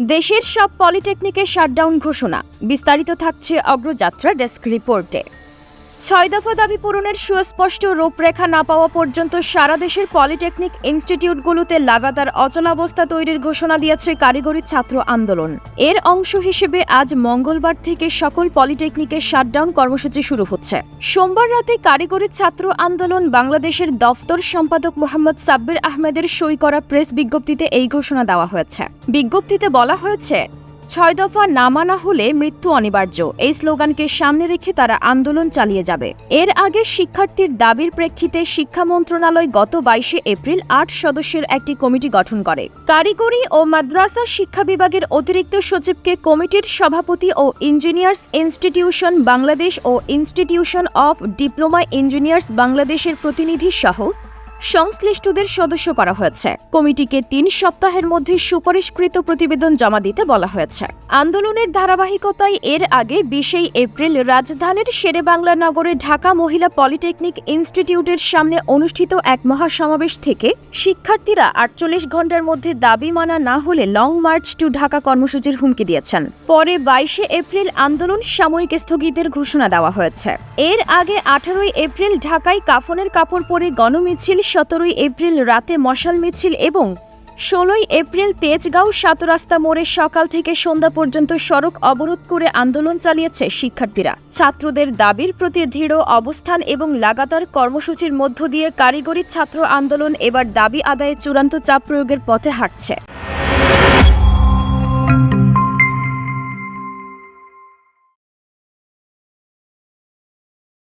দেশের সব পলিটেকনিকে শাটডাউন ঘোষণা। বিস্তারিত থাকছে অগ্রযাত্রা ডেস্ক রিপোর্টে। ৬ দফা দাবি পূরণের সুস্পষ্ট রূপরেখা না পাওয়া পর্যন্ত সারা দেশের পলিটেকনিক ইনস্টিটিউটগুলোতে লাগাতার অচলাবস্থা তৈরির ঘোষণা দিয়েছে কারিগরি ছাত্র আন্দোলন। এর অংশ হিসেবে আজ মঙ্গলবার থেকে সকল পলিটেকনিকের শাটডাউন কর্মসূচি শুরু হচ্ছে। সোমবার রাতে কারিগরি ছাত্র আন্দোলন বাংলাদেশের দফতর সম্পাদক মোহাম্মদ সাব্বির আহমেদের সই করা প্রেস বিজ্ঞপ্তিতে এই ঘোষণা দেওয়া হয়েছে। বিজ্ঞপ্তিতে বলা হয়েছে, ৬ দফা না মানা হলে মৃত্যু অনিবার্য, এই স্লোগানকে সামনে রেখে তারা আন্দোলন চালিয়ে যাবে। এর আগে শিক্ষার্থীর দাবির প্রেক্ষিতে শিক্ষা মন্ত্রণালয় গত ২২ এপ্রিল ৮ সদস্যের একটি কমিটি গঠন করে। কারিগরি ও মাদ্রাসা শিক্ষা বিভাগের অতিরিক্ত সচিবকে কমিটির সভাপতি ও ইঞ্জিনিয়ার্স ইনস্টিটিউশন বাংলাদেশ ও ইনস্টিটিউশন অফ ডিপ্লোমা ইঞ্জিনিয়ার্স বাংলাদেশের প্রতিনিধি সহ সংশ্লিষ্টদের সদস্য করা হয়েছে। কমিটিকে ৩ সপ্তাহের মধ্যে সুপারিশকৃত প্রতিবেদন জমা দিতে বলা হয়েছে। আন্দোলনের ধারাবাহিকতায় এর আগে ২০ এপ্রিল রাজধানীর শেরেবাংলা নগরে ঢাকা মহিলা পলিটেকনিক ইনস্টিটিউটের সামনে অনুষ্ঠিত এক মহাসমাবেশ থেকে শিক্ষার্থীরা ৪৮ ঘণ্টার মধ্যে দাবি মানা না হলে লং মার্চ টু ঢাকা কর্মসূচির হুমকি দিয়েছেন। পরে ২২ এপ্রিল আন্দোলন সাময়িক স্থগিতের ঘোষণা দেওয়া হয়েছে। এর আগে ১৮ এপ্রিল ঢাকায় কাফনের কাপড় পরে গণমিছিল, ১৭ এপ্রিল রাতে মশাল মিছিল এবং ১৬ এপ্রিল তেজগাঁও ৭ রাস্তা মোড়ে সকাল থেকে সন্ধ্যা পর্যন্ত সড়ক অবরোধ করে আন্দোলন চালিয়েছে শিক্ষার্থীরা। ছাত্রদের দাবির প্রতি দৃঢ় অবস্থান এবং লাগাতার কর্মসূচির মধ্য দিয়ে কারিগরি ছাত্র আন্দোলন এবার দাবি আদায়ে চূড়ান্ত চাপ প্রয়োগের পথে হাঁটছে।